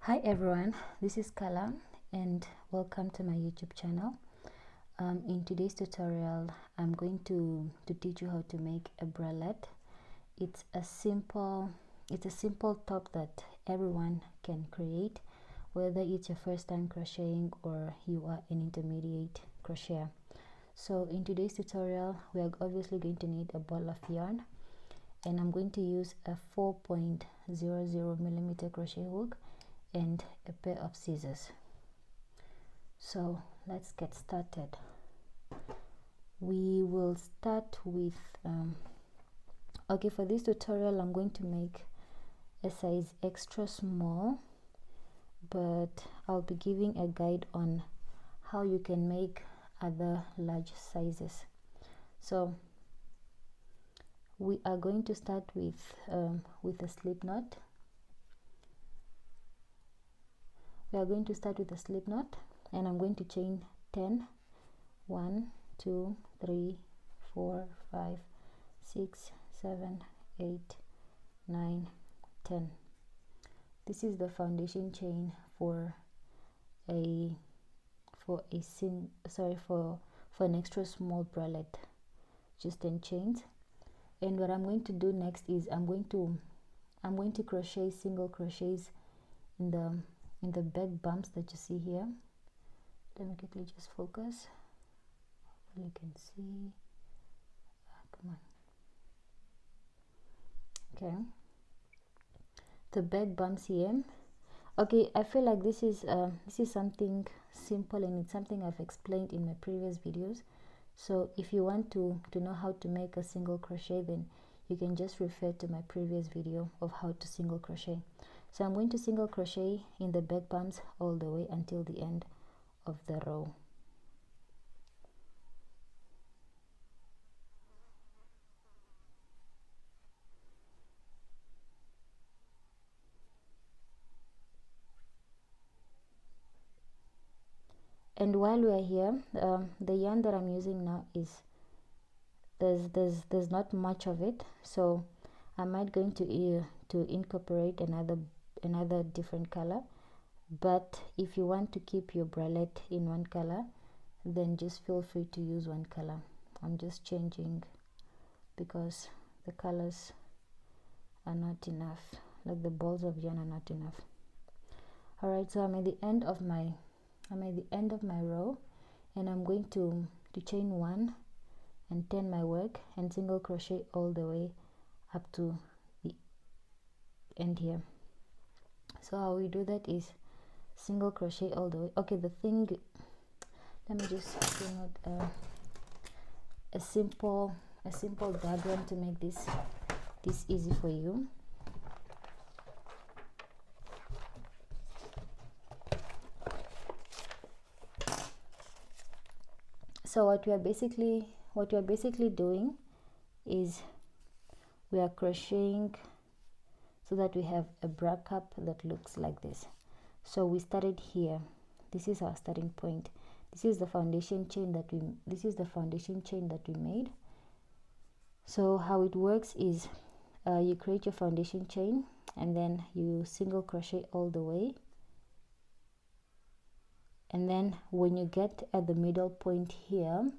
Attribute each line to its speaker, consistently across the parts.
Speaker 1: Hi everyone, this is Kala and welcome to my YouTube channel. In today's tutorial, I'm going to teach you how to make a bralette. It's a simple top that everyone can create, whether it's your first time crocheting or you are an intermediate crocheter. So in today's tutorial, we are obviously going to need a ball of yarn, and I'm going to use a 4.00 millimeter crochet hook and a pair of scissors. So let's get started. We will start with okay, for this tutorial I'm going to make a size extra small, but I'll be giving a guide on how you can make other large sizes. So we are going to start with a slip knot. We are going to start with a slip knot, and I'm going to chain 10. 1 2 3 4 5 6 7 8 9 10. This is the foundation chain for an extra small bralette, just 10 chains. And what I'm going to do next is I'm going to crochet single crochets in the back bumps that you see here. Let me quickly just focus. You can see. Come on. Okay. The back bumps here. Okay, I feel like this is something simple, and it's something I've explained in my previous videos. So if you want to know how to make a single crochet, then you can just refer to my previous video of how to single crochet. So I'm going to single crochet in the back bumps all the way until the end of the row. And while we are here, the yarn that I'm using now is there's not much of it, so I might going to incorporate another different color. But if you want to keep your bralette in one color, then just feel free to use one color. I'm just changing because the colors are not enough, like the balls of yarn are not enough. All right, so I'm at the end of my row, and I'm going to chain 1 and turn my work and single crochet all the way up to the end here. So how we do that is single crochet all the way. Okay, let me just bring out a simple diagram to make this easy for you. So what we are basically doing is we are crocheting so that we have a bra cup that looks like this. So we started here. This is our starting point. This is the foundation chain that we made. So how it works is you create your foundation chain, and then you single crochet all the way. And then when you get at the middle point here,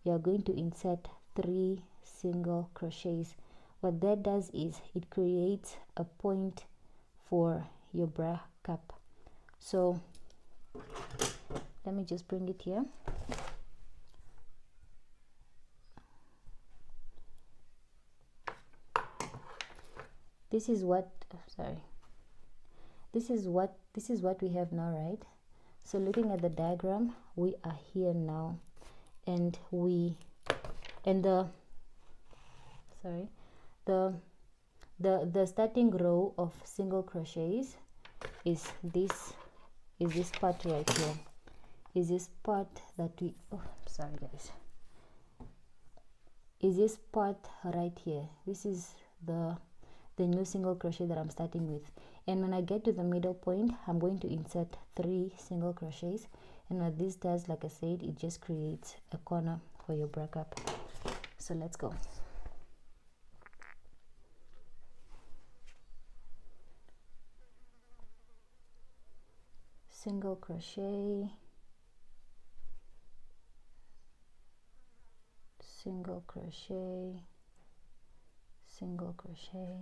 Speaker 1: you are going to insert 3 single crochets. What that does is it creates a point for your bra cup. So let me just bring it here. This is what we have now, right? So looking at the diagram, we are here now, and the starting row of single crochets is this part right here. Is this part that we is this part right here. This is the new single crochet that I'm starting with, and when I get to the middle point, I'm going to insert 3 single crochets. And what this does, like I said, it just creates a corner for your bra cup. So let's go. single crochet, single crochet, single crochet,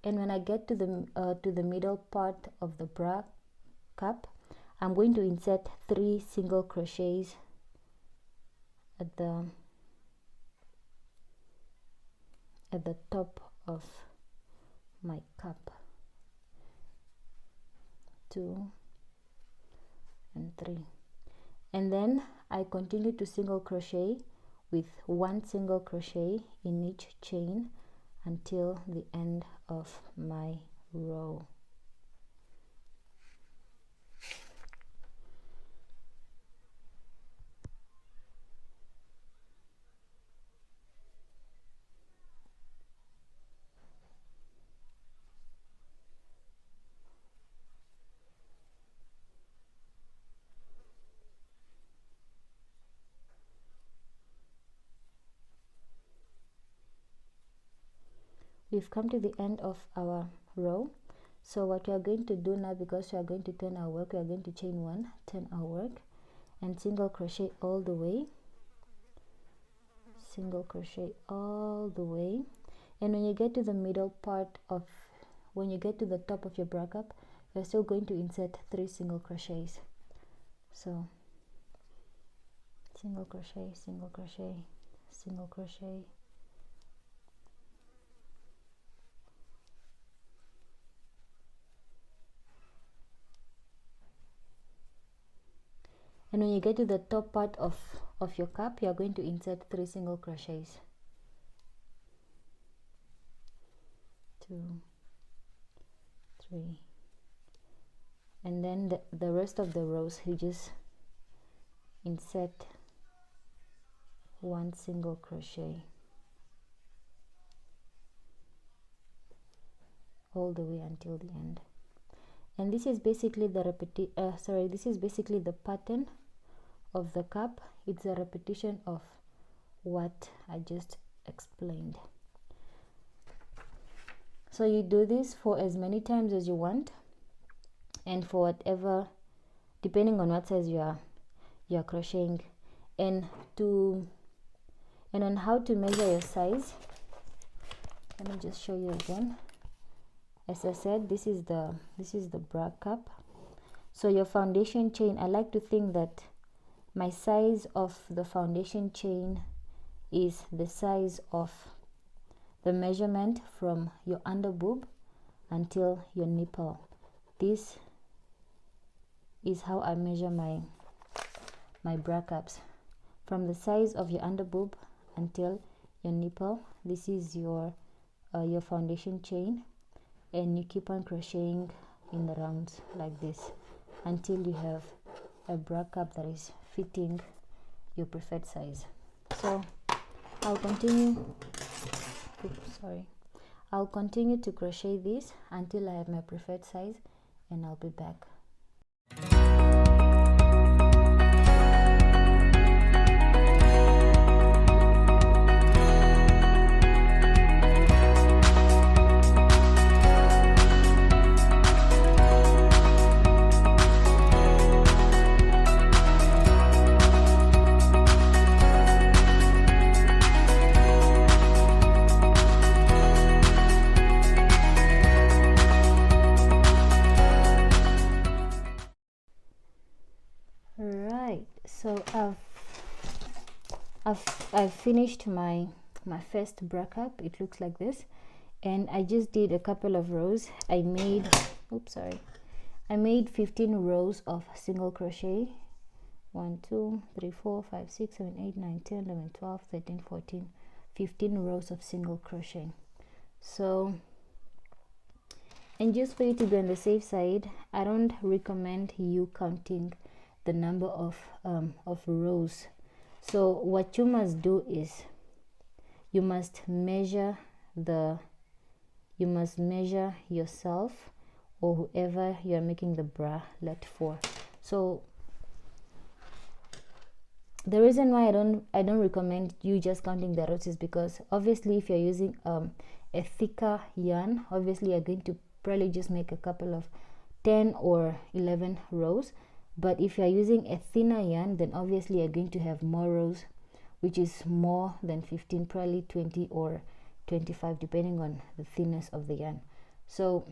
Speaker 1: and when I get to the middle part of the bra cup, I'm going to insert 3 single crochets at the top of my cup. 2 and 3, and then I continue to single crochet with 1 single crochet in each chain until the end of my row. We've come to the end of our row. So what we are going to do now, because we are going to turn our work, we are going to chain 1, turn our work, and single crochet all the way, single crochet all the way. And when you get to the middle part of, when you get to the top of your bra cup, you're still going to insert 3 single crochets. So single crochet, single crochet, single crochet, and when you get to the top part of your cup, you are going to insert 3 single crochets. 2, 3, and then the rest of the rows you just insert 1 single crochet all the way until the end. And this is basically the this is basically the pattern of the cup. It's a repetition of what I just explained. So you do this for as many times as you want, and for whatever, depending on what size you are crocheting. And on how to measure your size, let me just show you again. As I said, this is the bra cup. So your foundation chain, I like to think that my size of the foundation chain is the size of the measurement from your under boob until your nipple. This is how I measure my bra cups, from the size of your under boob until your nipple. This is your foundation chain, and you keep on crocheting in the rounds like this until you have a bra cup that is fitting your preferred size. So I'll continue to crochet this until I have my preferred size, and I'll be back. So I've finished my first bra cup. It looks like this, and I just did a couple of rows. I made 15 rows of single crochet. 1 2 3 4 5 6 7 8 9 10 11 12 13 14 15 rows of single crochet. So, and just for you to be on the safe side, I don't recommend you counting the number of rows. So what you must do is you must measure yourself or whoever you are making the bralette for. So the reason why I don't recommend you just counting the rows is because obviously if you're using a thicker yarn, obviously you're going to probably just make a couple of 10 or 11 rows. But if you're using a thinner yarn, then obviously you're going to have more rows, which is more than 15, probably 20 or 25, depending on the thinness of the yarn. So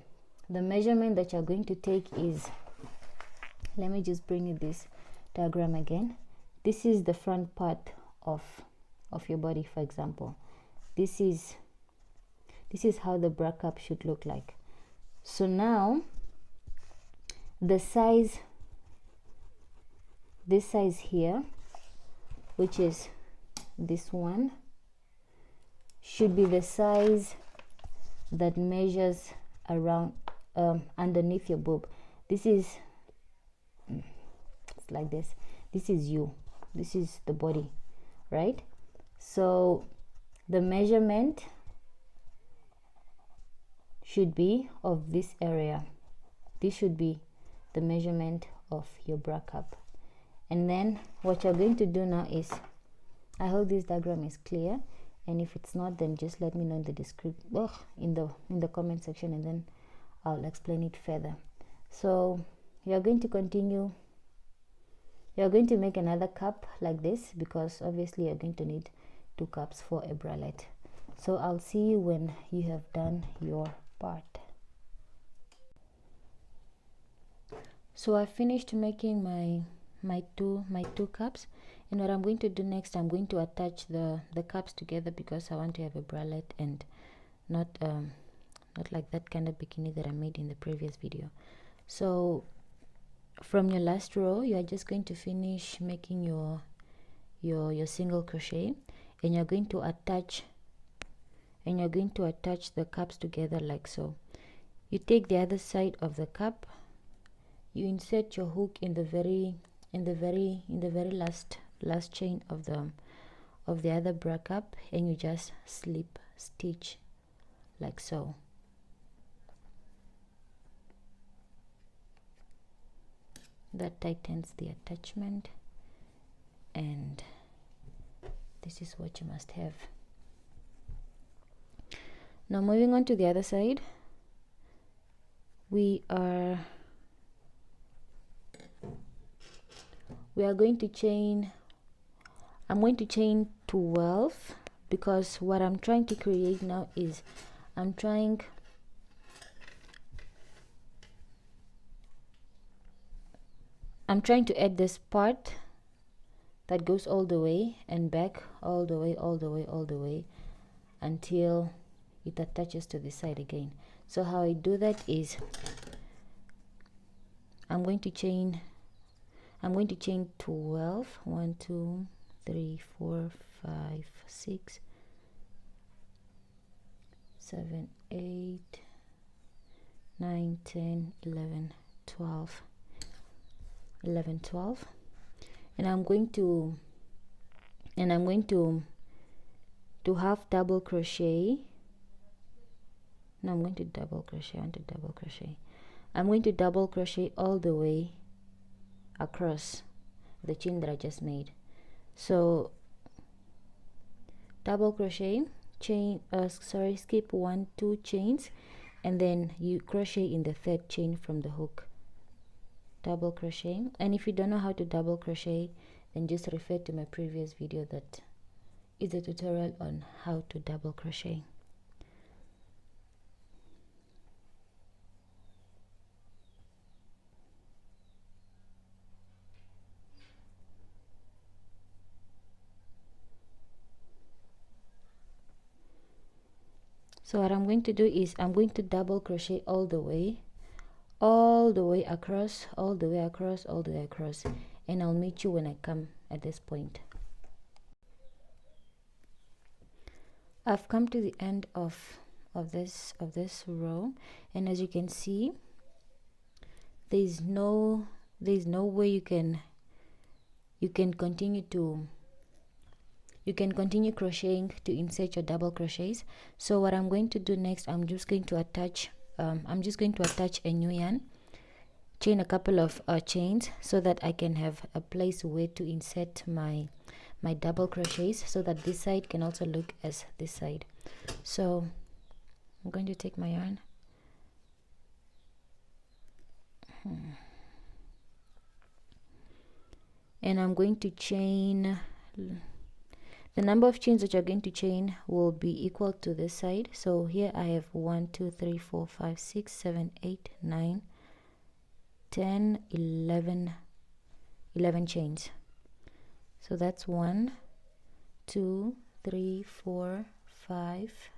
Speaker 1: the measurement that you're going to take is, let me just bring you this diagram again. This is the front part of your body, for example. This is how the bra cup should look like. So now the size, this size here, which is this one, should be the size that measures around underneath your boob. This is, it's like this. This is you. This is the body, right? So the measurement should be of this area. This should be the measurement of your bra cup. And then what you're going to do now is, I hope this diagram is clear, and if it's not, then just let me know in the description, in the comment section, and then I'll explain it further. So you're going to continue. You're going to make another cup like this, because obviously you're going to need 2 cups for a bralette. So I'll see you when you have done your part. So I finished making my two cups, and what I'm going to do next, I'm going to attach the cups together, because I want to have a bralette and not like that kind of bikini that I made in the previous video. So from your last row, you are just going to finish making your single crochet, and you're going to attach the cups together like so. You take the other side of the cup, you insert your hook in the very last chain of the other bra cup, and you just slip stitch like so. That tightens the attachment, and this is what you must have. Now moving on to the other side, we are going to chain. I'm going to chain 12, because what I'm trying to create now is I'm trying to add this part that goes all the way and back, all the way until it attaches to the side again. So how I do that is I'm going to chain 12. 1 2 3 4 5 6 7 8 9 10 11 12, and I'm going to half double crochet. No, I'm going to double crochet. I'm going to double crochet all the way across the chain that I just made. So double crochet, chain, skip 1 2 chains, and then you crochet in the 3rd chain from the hook. Double crochet, and if you don't know how to double crochet, then just refer to my previous video that is a tutorial on how to double crochet. So what I'm going to do is I'm going to double crochet all the way across, and I'll meet you when I come at this point. I've come to the end of this row, and as you can see, there's no way you can continue crocheting to insert your double crochets. So what I'm going to do next, I'm just going to attach I'm just going to attach a new yarn, chain a couple of chains so that I can have a place where to insert my double crochets, so that this side can also look as this side. So I'm going to take my yarn, and I'm going to chain. The number of chains that you're going to chain will be equal to this side. So here I have 1 2 3 4 5 6 7 8 9 10 11 chains. So that's 1 2 3 4 5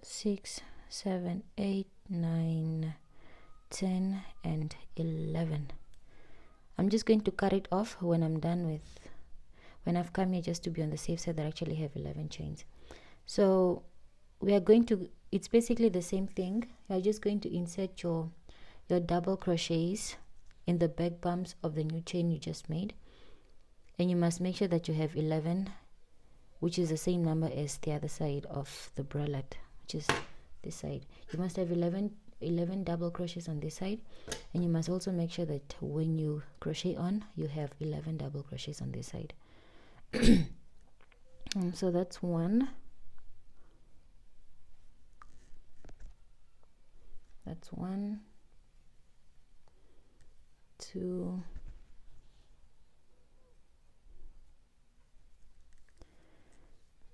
Speaker 1: 6 7 8 9 10 and 11. I'm just going to cut it off when I'm done with, when I've come here, just to be on the safe side that I actually have 11 chains. So we are going to, it's basically the same thing. You're just going to insert your double crochets in the back bumps of the new chain you just made, and you must make sure that you have 11, which is the same number as the other side of the bralette, which is this side. You must have 11 double crochets on this side, and you must also make sure that when you crochet on, you have 11 double crochets on this side. So that's 1, that's 1 2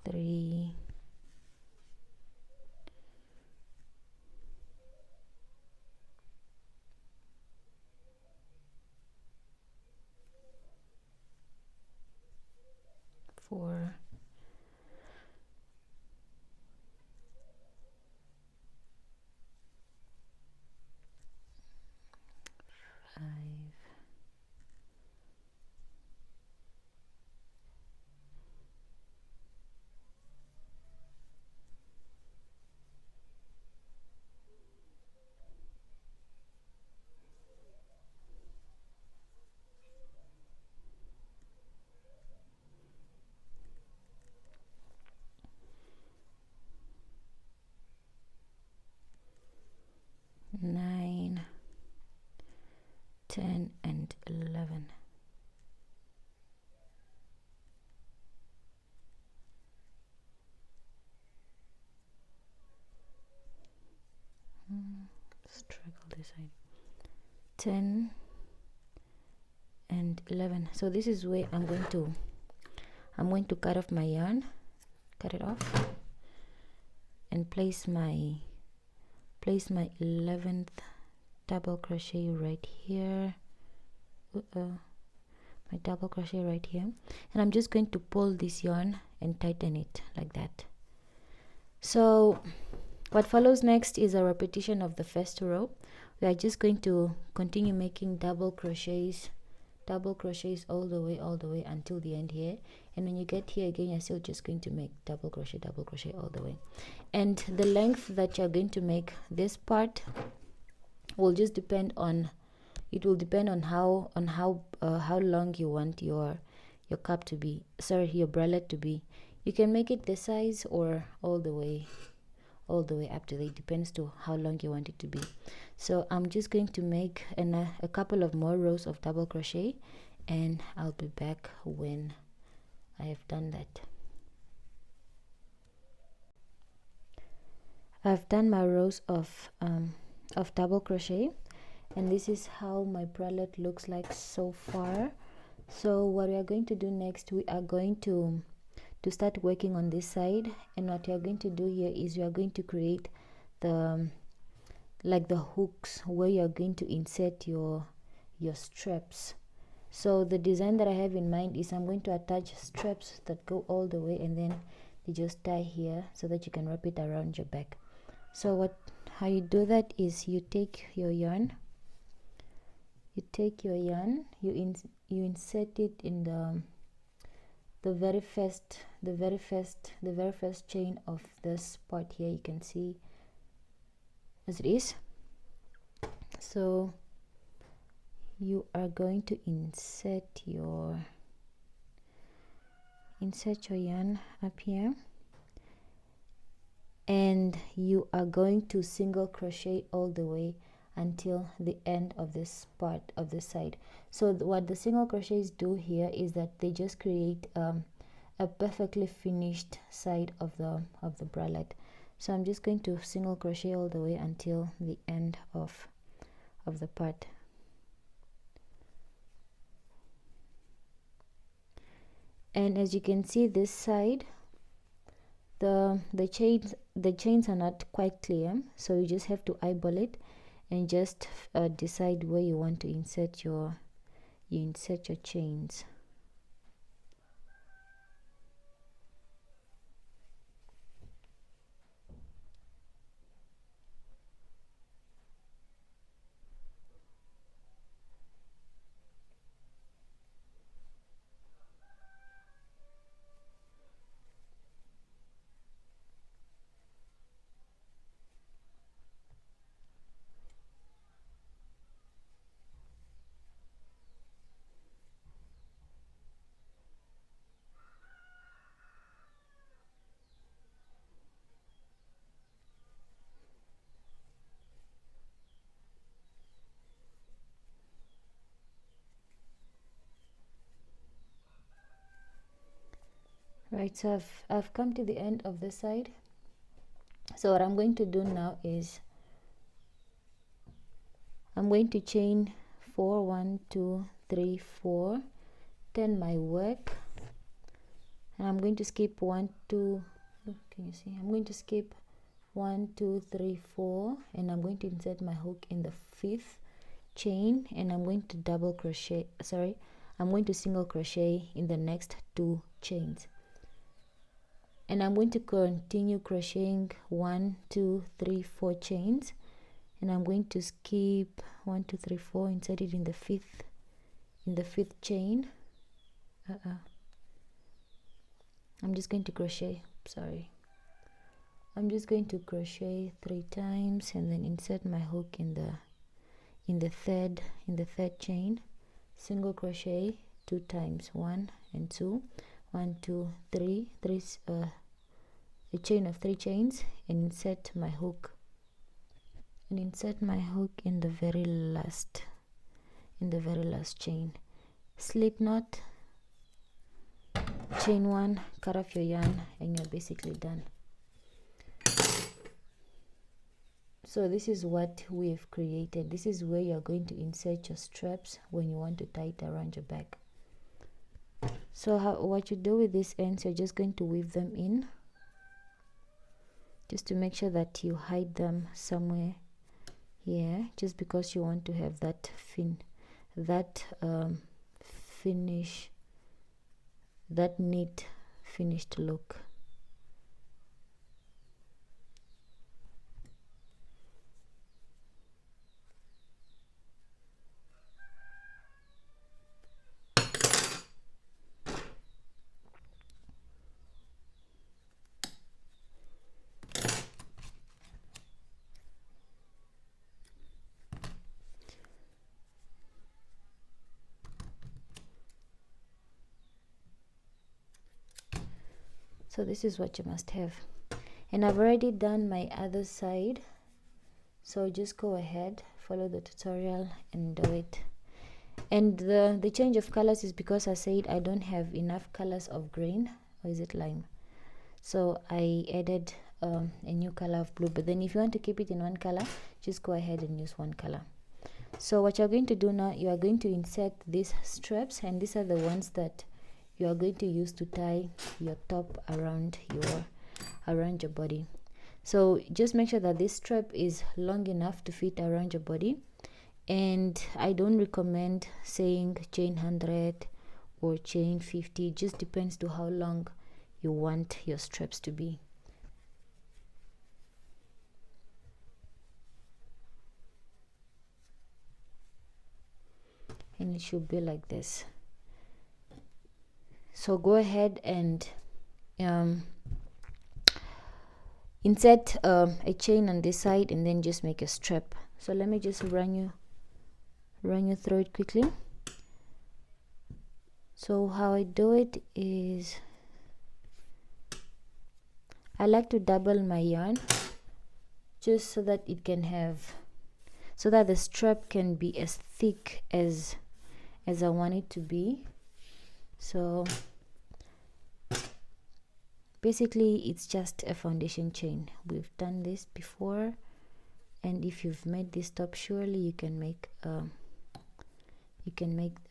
Speaker 1: 3 4 5 9 10 and 11. Struggle this side. 10 and 11. So this is where I'm going to cut off my yarn, cut it off, and place my 11th double crochet right here. My double crochet right here, and I'm just going to pull this yarn and tighten it like that. So what follows next is a repetition of the first row. We are just going to continue making double crochets all the way until the end here, and when you get here again, you're still just going to make double crochet all the way. And the length that you're going to make this part will just depend on, it will depend on how long you want your cup to be, your bralette to be. You can make it this size or all the way up to there. It depends to how long you want it to be. So I'm just going to make a couple of more rows of double crochet, and I'll be back when I have done that. I've done my rows of double crochet, and this is how my bralette looks like so far. So what we are going to do next, we are going to start working on this side, and what we are going to do here is we are going to create the hooks where you are going to insert your straps. So the design that I have in mind is I'm going to attach straps that go all the way, and then you just tie here so that you can wrap it around your back. So how you do that is you take your yarn, you insert it in the very first chain of this part here. You can see as it is. So you are going to insert your insert your yarn up here, and you are going to single crochet all the way until the end of this part of the side. So what the single crochets do here is that they just create a perfectly finished side of the bralette. So I'm just going to single crochet all the way until the end of the part. And as you can see, this side, the chains are not quite clear, so you just have to eyeball it and just decide where you want to insert your chains. Right, so I've come to the end of this side. So what I'm going to do now is I'm going to chain 4, 1, 2, 3, 4, turn my work, and I'm going to skip 1, 2, can you see? I'm going to skip 1, 2, 3, 4, and I'm going to insert my hook in the 5th chain, and I'm going to double crochet, sorry, I'm going to single crochet in the next 2 chains. And I'm going to continue crocheting 1, 2, 3, 4 chains, and I'm going to skip 1, 2, 3, 4, insert it in the 5th chain. I'm just going to crochet, sorry, I'm just going to crochet 3 times and then insert my hook in the third chain, single crochet 2 times, 1 and 2, 1, 2, 3, a chain of 3 chains, and insert my hook in the very last chain, slip knot, chain 1, cut off your yarn, and you're basically done. So this is what we've created. This is where you're going to insert your straps when you want to tie it around your back. So what you do with these ends, you're just going to weave them in, just to make sure that you hide them somewhere here, just because you want to have that finish, that neat finished look. So this is what you must have, and I've already done my other side, so just go ahead, follow the tutorial and do it. And the change of colors is because I said I don't have enough colors of green, or is it lime, so I added a new color of blue. But then if you want to keep it in one color, just go ahead and use one color. So what you're going to do now, you are going to insert these straps, and these are the ones that you are going to use to tie your top around your body. So just make sure that this strap is long enough to fit around your body, and I don't recommend saying chain 100 or chain 50. It just depends to how long you want your straps to be. And it should be like this. So go ahead and insert a chain on this side, and then just make a strap. So let me just run you through it quickly. So how I do it is, I like to double my yarn just so that it can have, so that the strap can be as thick as I want it to be. So basically it's just a foundation chain. We've done this before, and if you've made this top, surely you can make a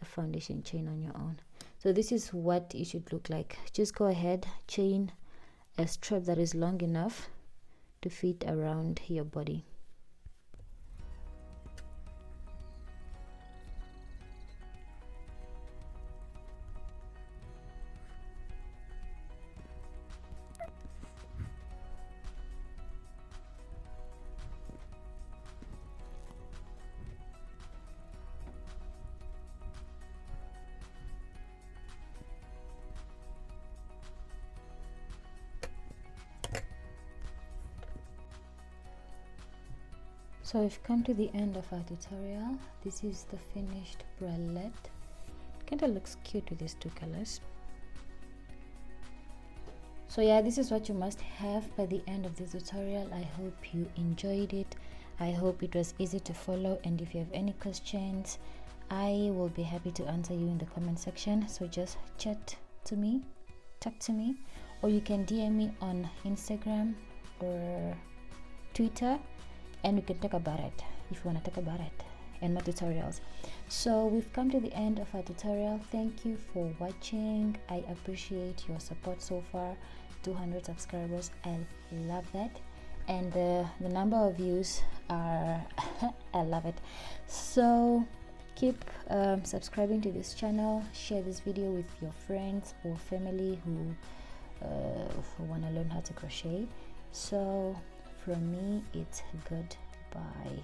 Speaker 1: foundation chain on your own. So this is what it should look like. Just go ahead, chain a strap that is long enough to fit around your body. So I've come to the end of our tutorial. This is the finished bralette. Kind of looks cute with these two colors. So yeah, this is what you must have by the end of this tutorial. I hope you enjoyed it. I hope it was easy to follow, and if you have any questions, I will be happy to answer you in the comment section. So just chat to me, talk to me, or you can DM me on Instagram or Twitter, and we can talk about it if you want to talk about it and my tutorials. So we've come to the end of our tutorial. Thank you for watching. I appreciate your support so far. 200 subscribers, I love that, and the number of views are I love it. So keep subscribing to this channel, share this video with your friends or family who want to learn how to crochet. So from me, it's goodbye.